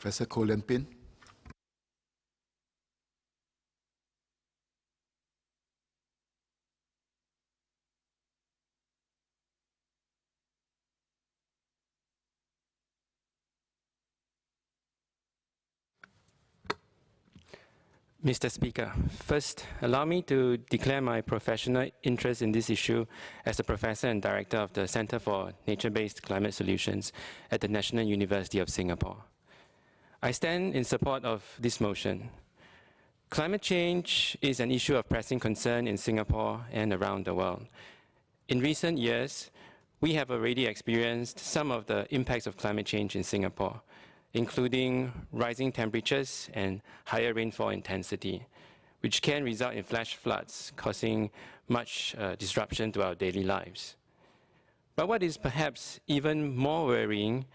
Professor Koh Lian Pin. Mr. Speaker, first, allow me to declare my professional interest in this issue as a professor and director of the Center for Nature-Based Climate Solutions at the National University of Singapore. I stand in support of this motion. Climate change is an issue of pressing concern in Singapore and around the world. In recent years, we have already experienced some of the impacts of climate change in Singapore, including rising temperatures and higher rainfall intensity, which can result in flash floods, causing much disruption to our daily lives. But what is perhaps even more worrying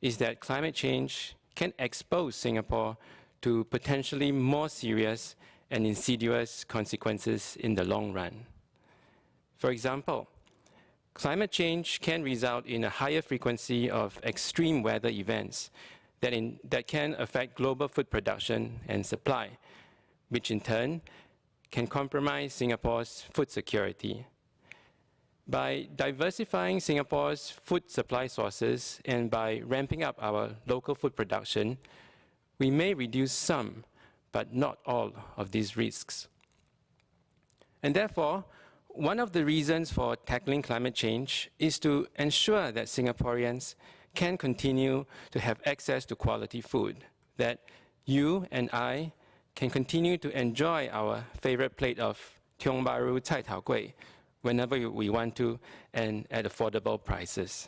is that climate change can expose Singapore to potentially more serious and insidious consequences in the long run. For example, climate change can result in a higher frequency of extreme weather events that can affect global food production and supply, which in turn can compromise Singapore's food security. By diversifying Singapore's food supply sources and by ramping up our local food production, we may reduce some, but not all, of these risks. And therefore, one of the reasons for tackling climate change is to ensure that Singaporeans can continue to have access to quality food, that you and I can continue to enjoy our favorite plate of Tiong Bahru Cai Tao Kueh whenever we want to and at affordable prices.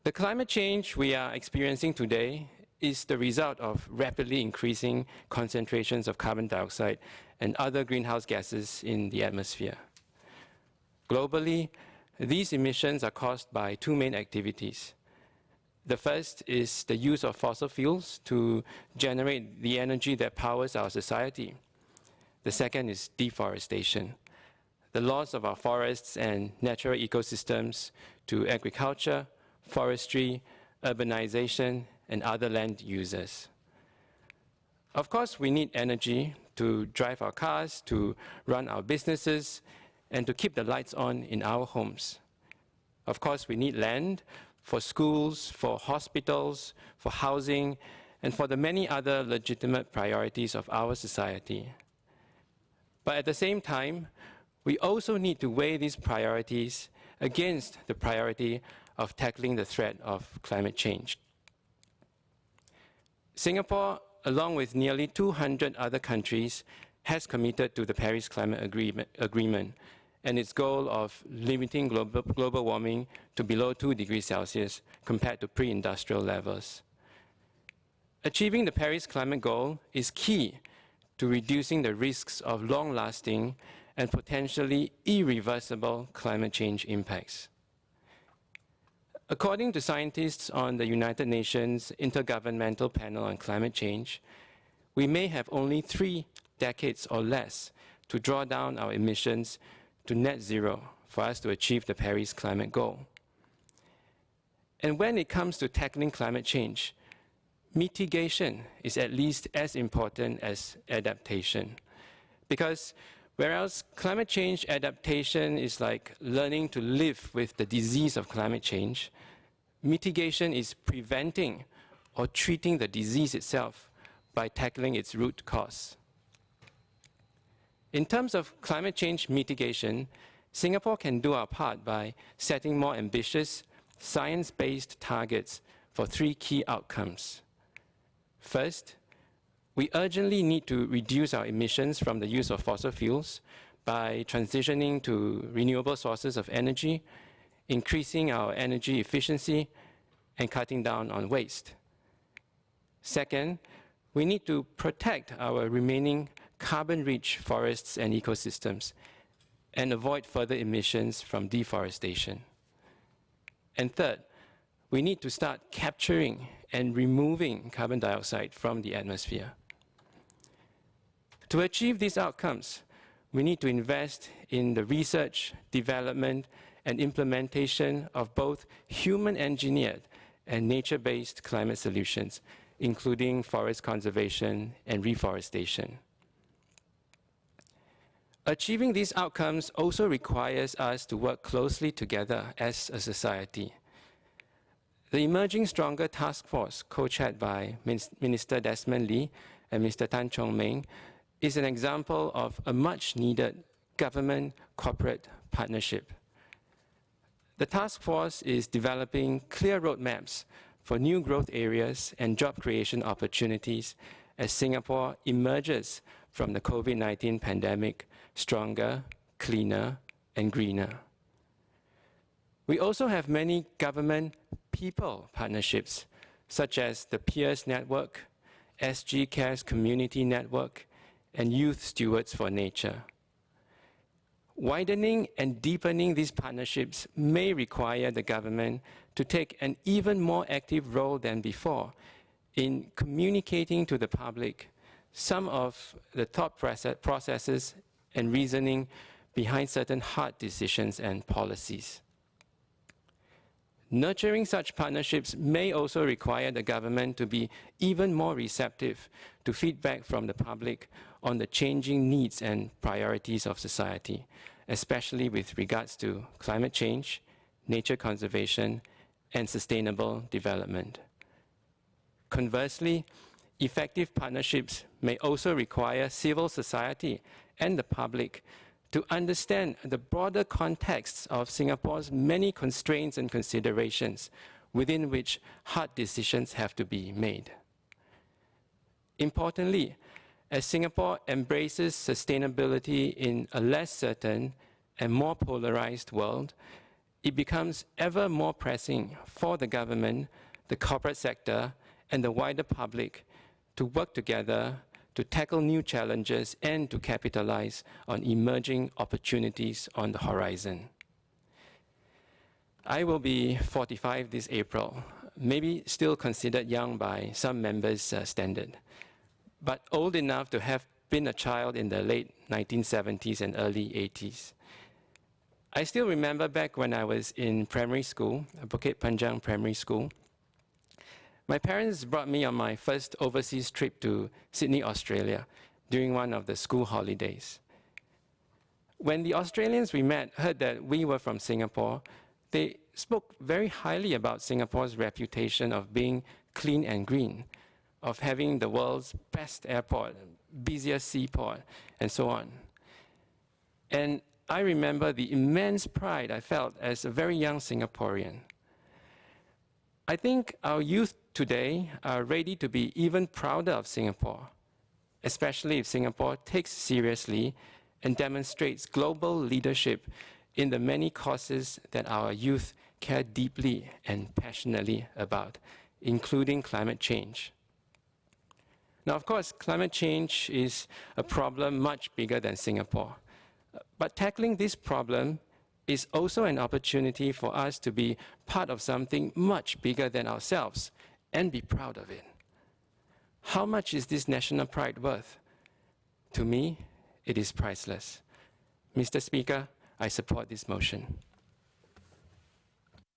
The climate change we are experiencing today is the result of rapidly increasing concentrations of carbon dioxide and other greenhouse gases in the atmosphere. Globally, these emissions are caused by two main activities. The first is the use of fossil fuels to generate the energy that powers our society. The second is deforestation, the loss of our forests and natural ecosystems to agriculture, forestry, urbanization, and other land users. Of course, we need energy to drive our cars, to run our businesses, and to keep the lights on in our homes. Of course, we need land for schools, for hospitals, for housing, and for the many other legitimate priorities of our society. But at the same time, we also need to weigh these priorities against the priority of tackling the threat of climate change. Singapore, along with nearly 200 other countries, has committed to the Paris Climate Agreement and its goal of limiting global warming to below 2 degrees Celsius compared to pre-industrial levels. Achieving the Paris climate goal is key to reducing the risks of long-lasting and potentially irreversible climate change impacts. According to scientists on the United Nations Intergovernmental Panel on Climate Change, we may have only 3 decades or less to draw down our emissions to net zero for us to achieve the Paris climate goal. And when it comes to tackling climate change, mitigation is at least as important as adaptation. Because whereas climate change adaptation is like learning to live with the disease of climate change, mitigation is preventing or treating the disease itself by tackling its root cause. In terms of climate change mitigation, Singapore can do our part by setting more ambitious, science-based targets for 3 key outcomes. First, we urgently need to reduce our emissions from the use of fossil fuels by transitioning to renewable sources of energy, increasing our energy efficiency, and cutting down on waste. Second, we need to protect our remaining carbon-rich forests and ecosystems and avoid further emissions from deforestation. And third, we need to start capturing and removing carbon dioxide from the atmosphere. To achieve these outcomes, we need to invest in the research, development, and implementation of both human-engineered and nature-based climate solutions, including forest conservation and reforestation. Achieving these outcomes also requires us to work closely together as a society. The Emerging Stronger Task Force, co-chaired by Minister Desmond Lee and Mr. Tan Chong Meng, is an example of a much-needed government-corporate partnership. The task force is developing clear roadmaps for new growth areas and job creation opportunities as Singapore emerges from the COVID-19 pandemic stronger, cleaner, and greener. We also have many government-people partnerships, such as the Peers Network, SG Cares Community Network, and Youth Stewards for Nature. Widening and deepening these partnerships may require the government to take an even more active role than before in communicating to the public some of the thought processes and reasoning behind certain hard decisions and policies. Nurturing such partnerships may also require the government to be even more receptive to feedback from the public on the changing needs and priorities of society, especially with regards to climate change, nature conservation, and sustainable development. Conversely, effective partnerships may also require civil society and the public to understand the broader contexts of Singapore's many constraints and considerations within which hard decisions have to be made. Importantly, as Singapore embraces sustainability in a less certain and more polarized world, it becomes ever more pressing for the government, the corporate sector, and the wider public to work together to tackle new challenges and to capitalize on emerging opportunities on the horizon. I will be 45 this April, maybe still considered young by some members' standard, but old enough to have been a child in the late 1970s and early 80s. I still remember back when I was in primary school, Bukit Panjang Primary School. My parents brought me on my first overseas trip to Sydney, Australia, during one of the school holidays. When the Australians we met heard that we were from Singapore, they spoke very highly about Singapore's reputation of being clean and green, of having the world's best airport, busiest seaport, and so on. And I remember the immense pride I felt as a very young Singaporean. I think our youth today are ready to be even prouder of Singapore, especially if Singapore takes seriously and demonstrates global leadership in the many causes that our youth care deeply and passionately about, including climate change. Now, of course, climate change is a problem much bigger than Singapore. But tackling this problem is also an opportunity for us to be part of something much bigger than ourselves and be proud of it. How much is this national pride worth? To me, it is priceless. Mr. Speaker, I support this motion.